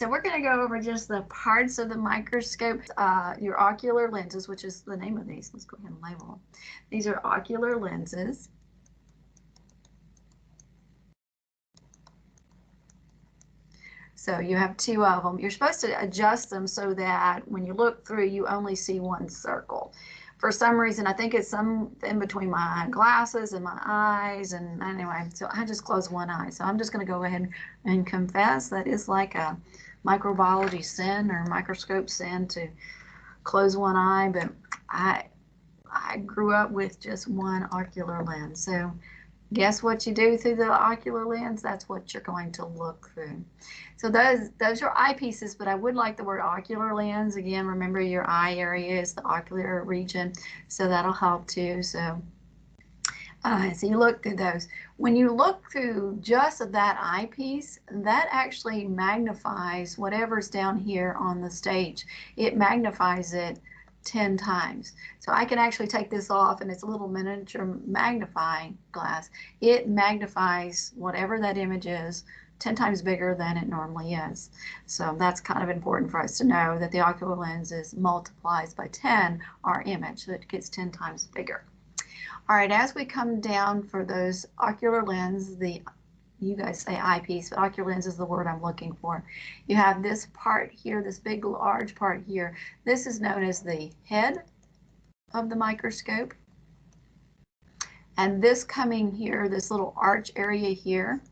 So we're going to go over just the parts of the microscope, your ocular lenses, which is the name of these. Let's go ahead and label them. These are ocular lenses. So you have two of them. You're supposed to adjust them so that when you look through, you only see one circle. For some reason, I think it's some in between my glasses and my eyes. And anyway, so I just closed one eye. So I'm just going to go ahead and confess that it's like a microbiology sin or microscope sin to close one eye. But I grew up with just one ocular lens. So guess what you do through the ocular lens? That's what you're going to look through. So those are eyepieces, but I would like the word ocular lens. Again, remember your eye area is the ocular region, so that'll help too. So you look through those. When you look through just that eyepiece, that actually magnifies whatever's down here on the stage. It magnifies it 10 times. So I can actually take this off, and it's a little miniature magnifying glass. It magnifies whatever that image is 10 times bigger than it normally is. So that's kind of important for us to know that the ocular lens is multiplies by 10 our image, so it gets 10 times bigger. All right, as we come down for those ocular lens, you guys say eyepiece, but ocular lens is the word I'm looking for. You have this part here, this big large part here. This is known as the head of the microscope. And this coming here, this little arch area here,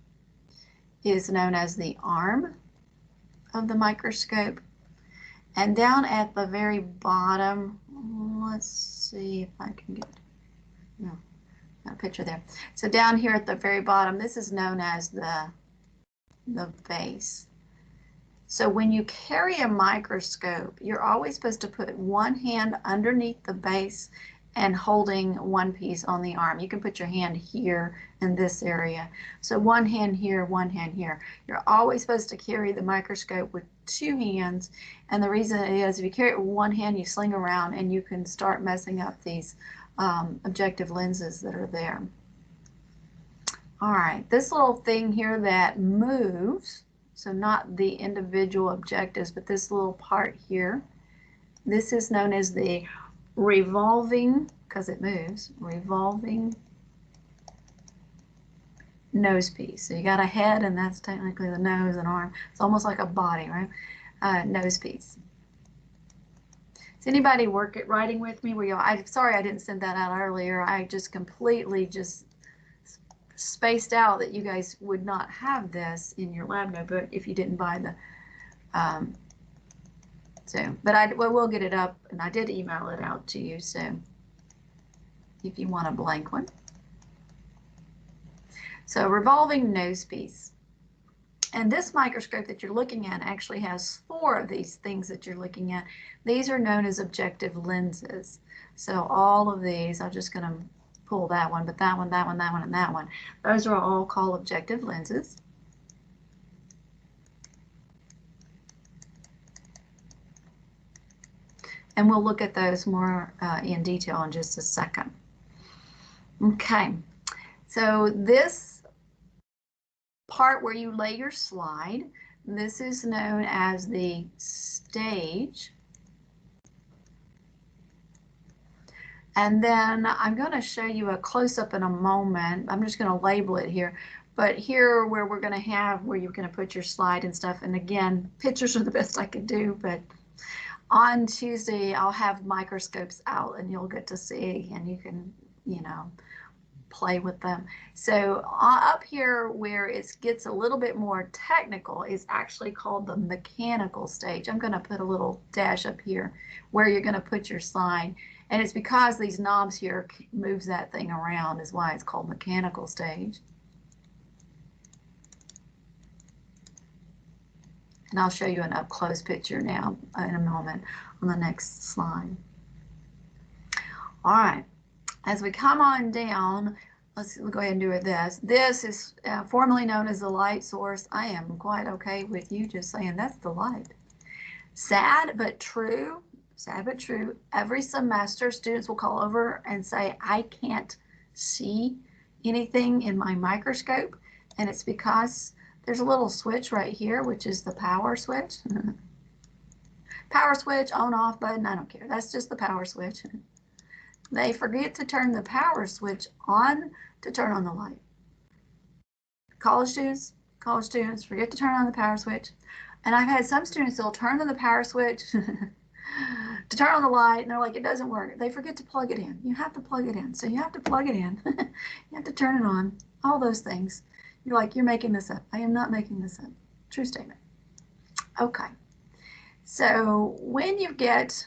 is known as the arm of the microscope. And down at the very bottom, let's see if I can get, no, got a picture there. So down here at the very bottom, this is known as the base. So when you carry a microscope, you're always supposed to put one hand underneath the base and holding one piece on the arm. You can put your hand here in this area. So one hand here, one hand here. You're always supposed to carry the microscope with two hands. And the reason is if you carry it with one hand, you sling around and you can start messing up these objective lenses that are there. All right, this little thing here that moves, so not the individual objectives, but this little part here, this is known as the revolving, because it moves, revolving nose piece. So you got a head, and that's technically the nose and arm. It's almost like a body, right? Nose piece. Is anybody writing with me? I'm sorry I didn't send that out earlier. I just completely just spaced out that you guys would not have this in your lab notebook if you didn't buy the but we'll get it up, and I did email it out to you, so if you want a blank one. So revolving nose piece. And this microscope that you're looking at actually has 4 of these things that you're looking at. These are known as objective lenses. So all of these, I'm just going to pull that one, but that one, that one, that one, and that one. Those are all called objective lenses. And we'll look at those more in detail in just a second. Okay, so this part where you lay your slide, this is known as the stage. And then I'm going to show you a close-up in a moment. I'm just going to label it here. But here where we're going to have where you're going to put your slide and stuff. And again, pictures are the best I could do, but on Tuesday, I'll have microscopes out and you'll get to see, and you can, play with them. So up here where it gets a little bit more technical is actually called the mechanical stage. I'm going to put a little dash up here where you're going to put your slide. And it's because these knobs here moves that thing around is why it's called mechanical stage. And I'll show you an up-close picture now in a moment on the next slide. All right, as we come on down, let's go ahead and do this. This is formerly known as the light source. I am quite okay with you just saying that's the light. Sad but true, every semester students will call over and say, I can't see anything in my microscope, and it's because there's a little switch right here, which is the power switch. Power switch, on off button, I don't care. That's just the power switch. They forget to turn the power switch on to turn on the light. College students forget to turn on the power switch. And I've had some students, they'll turn on the power switch to turn on the light, and they're like, it doesn't work. They forget to plug it in. You have to plug it in. So you have to plug it in. You have to turn it on. All those things. You're like, you're making this up. I am not making this up. True statement. Okay. So when you get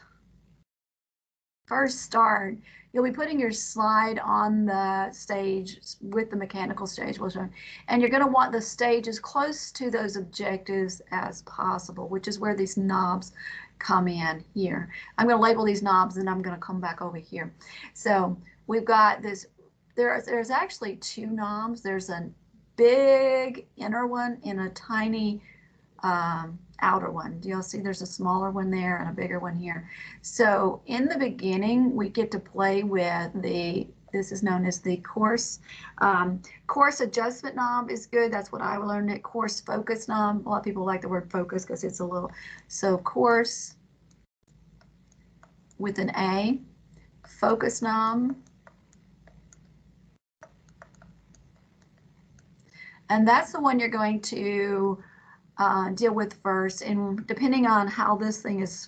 first start, you'll be putting your slide on the stage with the mechanical stage, and you're going to want the stage as close to those objectives as possible, which is where these knobs come in here. I'm going to label these knobs, and I'm going to come back over here. So we've got this, there's actually two knobs. There's a big inner one and a tiny outer one. Do y'all see there's a smaller one there and a bigger one here? So in the beginning, we get to play with this is known as the coarse adjustment knob is good. That's what I learned it. Coarse focus knob. A lot of people like the word focus because it's a little, so coarse with an A, focus knob. And that's the one you're going to deal with first, and depending on how this thing is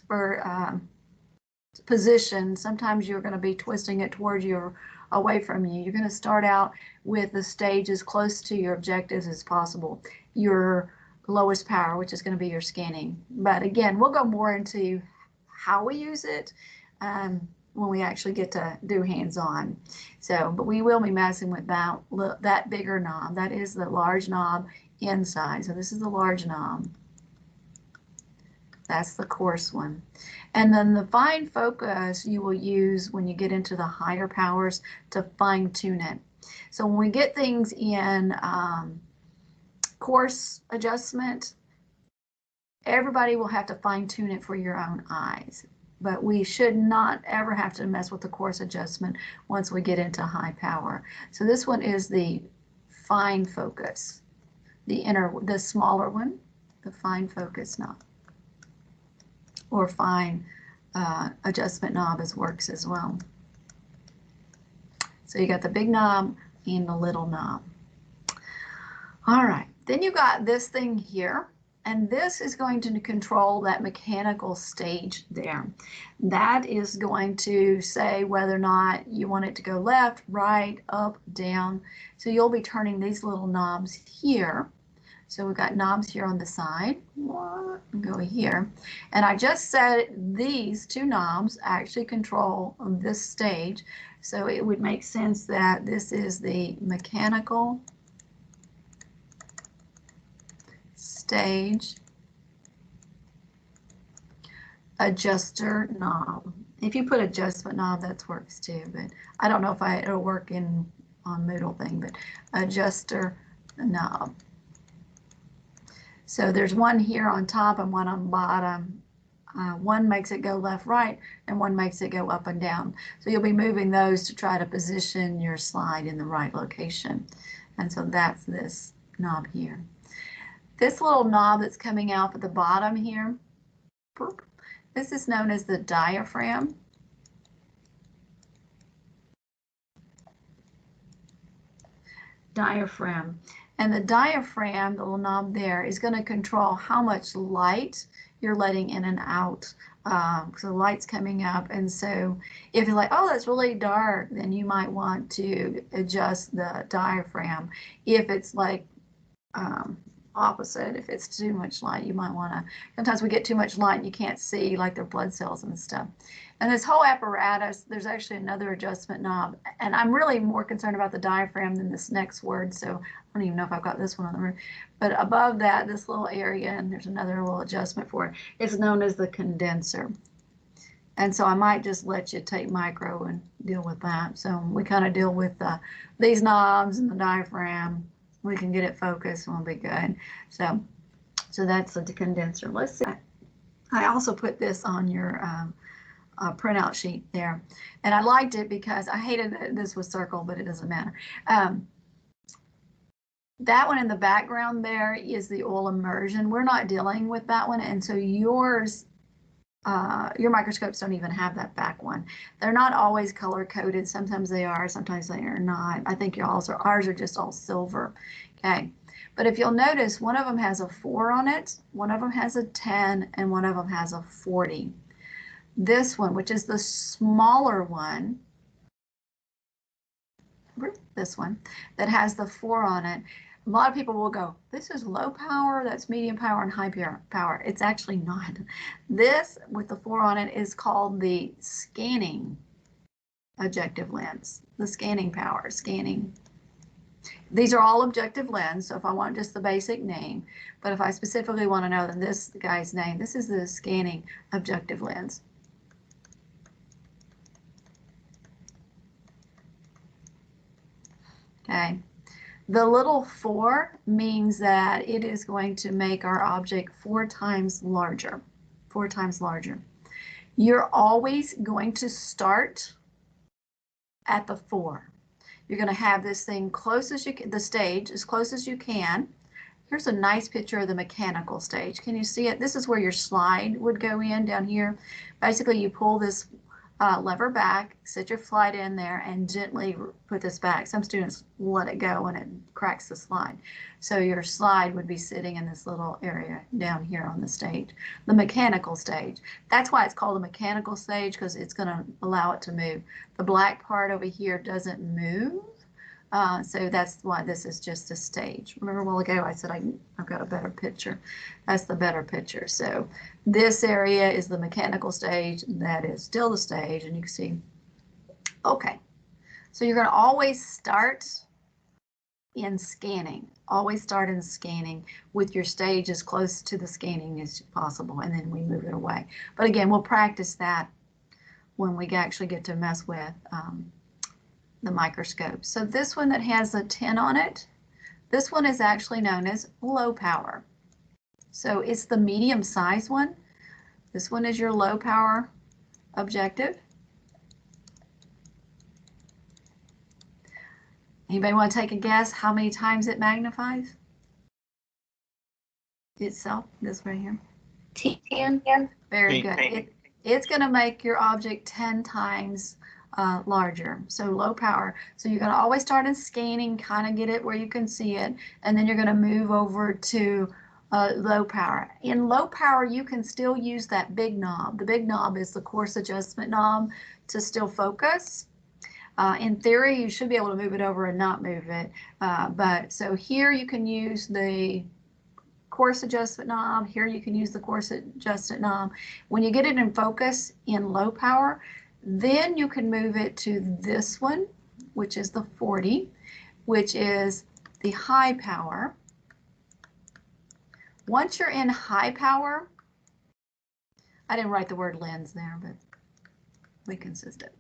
positioned, sometimes you're going to be twisting it towards you or away from you. You're going to start out with the stage as close to your objectives as possible, your lowest power, which is going to be your scanning. But again, we'll go more into how we use it when we actually get to do hands-on. So, but we will be messing with that bigger knob. That is the large knob inside. So this is the large knob. That's the coarse one. And then the fine focus you will use when you get into the higher powers to fine tune it. So when we get things in coarse adjustment, everybody will have to fine tune it for your own eyes. But we should not ever have to mess with the coarse adjustment once we get into high power. So this one is the fine focus. The smaller one, the fine focus knob, or fine adjustment knob works as well. So you got the big knob and the little knob. All right, then you got this thing here, and this is going to control that mechanical stage there. That is going to say whether or not you want it to go left, right, up, down. So you'll be turning these little knobs here. So we've got knobs here on the side. Go here. And I just said these two knobs actually control this stage. So it would make sense that this is the mechanical stage adjuster knob. If you put adjustment knob, that works too, but I don't know if it'll work on Moodle thing, but adjuster knob. So there's one here on top and one on bottom. One makes it go left, right, and one makes it go up and down. So you'll be moving those to try to position your slide in the right location. And so that's this knob here. This little knob that's coming out at the bottom here, this is known as the diaphragm. Diaphragm. And the diaphragm, the little knob there, is going to control how much light you're letting in and out. So the light's coming up, and so if you're like, oh, that's really dark, then you might want to adjust the diaphragm. If it's like opposite, if it's too much light, you might want to, sometimes we get too much light and you can't see like their blood cells and stuff. And this whole apparatus, there's actually another adjustment knob, and I'm really more concerned about the diaphragm than this next word, so I don't even know if I've got this one on the room. But above that, this little area, and there's another little adjustment for it, it's known as the condenser. And so I might just let you take micro and deal with that. So we kind of deal with these knobs and the diaphragm. We can get it focused and we'll be good. So that's the condenser. Let's see. I also put this on your printout sheet there. And I liked it because I hated that this was circle, but it doesn't matter. That one in the background there is the oil immersion. We're not dealing with that one, and so yours, your microscopes don't even have that back one. They're not always color coded. Sometimes they are, sometimes they are not. I think ours are just all silver. Okay, but if you'll notice, one of them has a 4 on it, one of them has a 10, and one of them has a 40. This one, which is the smaller one, this one, that has the 4 on it, a lot of people will go, this is low power, that's medium power, and high power. It's actually not. This with the 4 on it is called the scanning objective lens, the scanning power, scanning. These are all objective lens, so if I want just the basic name, but if I specifically want to know then this guy's name, this is the scanning objective lens. Okay. The little 4 means that it is going to make our object 4 times larger, 4 times larger. You're always going to start at the 4. You're going to have this thing close as you can, the stage as close as you can. Here's a nice picture of the mechanical stage. Can you see it? This is where your slide would go in down here. Basically, you pull this lever back, set your slide in there, and gently put this back. Some students let it go and it cracks the slide. So your slide would be sitting in this little area down here on the stage, the mechanical stage. That's why it's called a mechanical stage, because it's going to allow it to move. The black part over here doesn't move. So that's why this is just a stage. Remember a while ago I said I've got a better picture. That's the better picture. So this area is the mechanical stage. That is still the stage, and you can see. Okay, so you're going to always start in scanning. Always start in scanning with your stage as close to the scanning as possible, and then we move it away. But again, we'll practice that when we actually get to mess with the microscope. So this one that has a 10 on it, this one is actually known as low power. So it's the medium size one. This one is your low power objective. Anybody want to take a guess how many times it magnifies itself? This right here. 10. Very good. It's going to make your object 10 times larger, so low power. So you're going to always start in scanning, kind of get it where you can see it, and then you're going to move over to low power. In low power, you can still use that big knob. The big knob is the coarse adjustment knob to still focus. In theory, you should be able to move it over and not move it. But so here you can use the coarse adjustment knob. Here you can use the coarse adjustment knob. When you get it in focus in low power, then you can move it to this one, which is the 40, which is the high power. Once you're in high power, I didn't write the word lens there, but we consistent.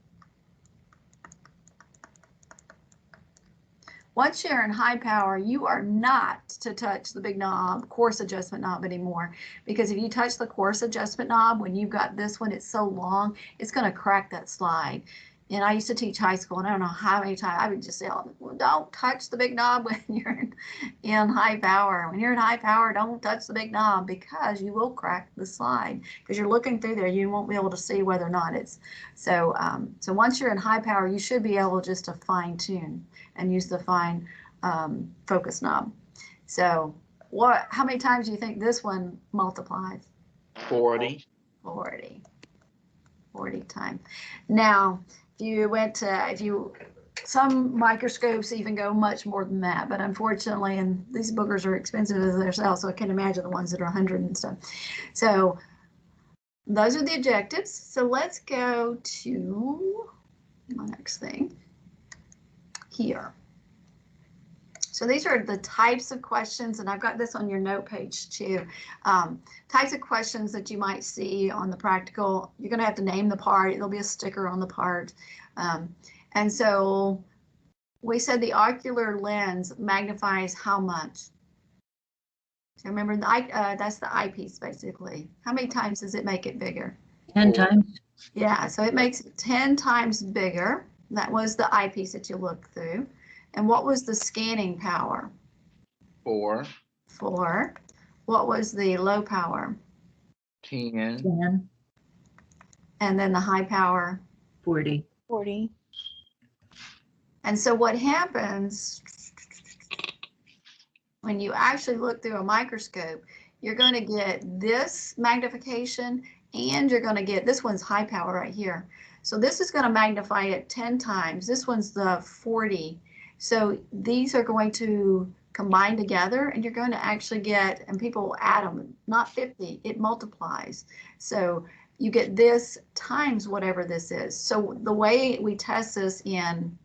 Once you're in high power, you are not to touch the big knob, coarse adjustment knob anymore, because if you touch the coarse adjustment knob, when you've got this one, it's so long, it's going to crack that slide. And I used to teach high school, and I don't know how many times I would just say, well, don't touch the big knob when you're in high power. When you're in high power, don't touch the big knob, because you will crack the slide. Because you're looking through there, you won't be able to see whether or not it's. So, so once you're in high power, you should be able just to fine tune and use the fine focus knob. So, how many times do you think this one multiplies? 40. 40 times. Now, some microscopes even go much more than that, but unfortunately, and these boogers are expensive as themselves, so I can imagine the ones that are 100 and stuff. So those are the objectives. So let's go to my next thing here. So these are the types of questions, and I've got this on your note page too. Types of questions that you might see on the practical. You're going to have to name the part. There'll be a sticker on the part. And so we said the ocular lens magnifies how much? So remember, that's the eyepiece basically. How many times does it make it bigger? 10 times. Yeah, so it makes it 10 times bigger. That was the eyepiece that you looked through. And what was the scanning power? 4. 4. What was the low power? 10. 10, And then the high power? 40. 40. And so what happens when you actually look through a microscope, you're going to get this magnification and you're going to get, this one's high power right here. So this is going to magnify it 10 times. This one's the 40. So these are going to combine together and you're going to actually get, and people add them, not 50, it multiplies. So you get this times whatever this is. So the way we test this in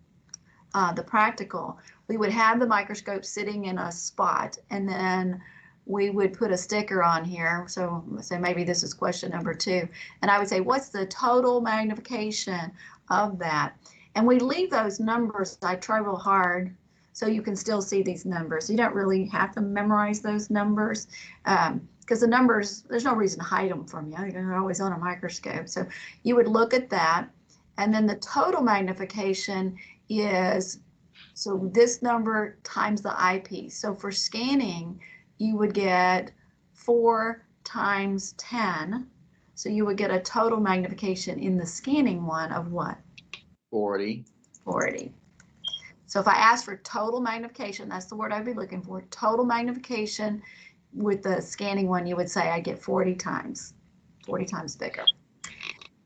the practical, we would have the microscope sitting in a spot and then we would put a sticker on here. So maybe this is question number 2. And I would say, what's the total magnification of that? And we leave those numbers, I try real hard, so you can still see these numbers. You don't really have to memorize those numbers because the numbers, there's no reason to hide them from you. They're always on a microscope. So you would look at that. And then the total magnification is, so this number times the eyepiece. So for scanning, you would get 4 times 10. So you would get a total magnification in the scanning one of what? 40. 40. So if I ask for total magnification, that's the word I'd be looking for. Total magnification with the scanning one, you would say I get 40 times bigger.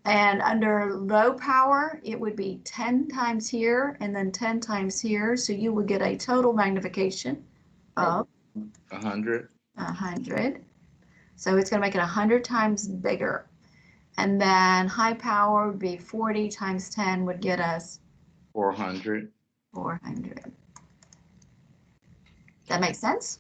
And under low power, it would be 10 times here and then 10 times here. So you would get a total magnification of 100. 100. So it's going to make it 100 times bigger. And then high power would be 40 times 10 would get us 400. 400. That makes sense?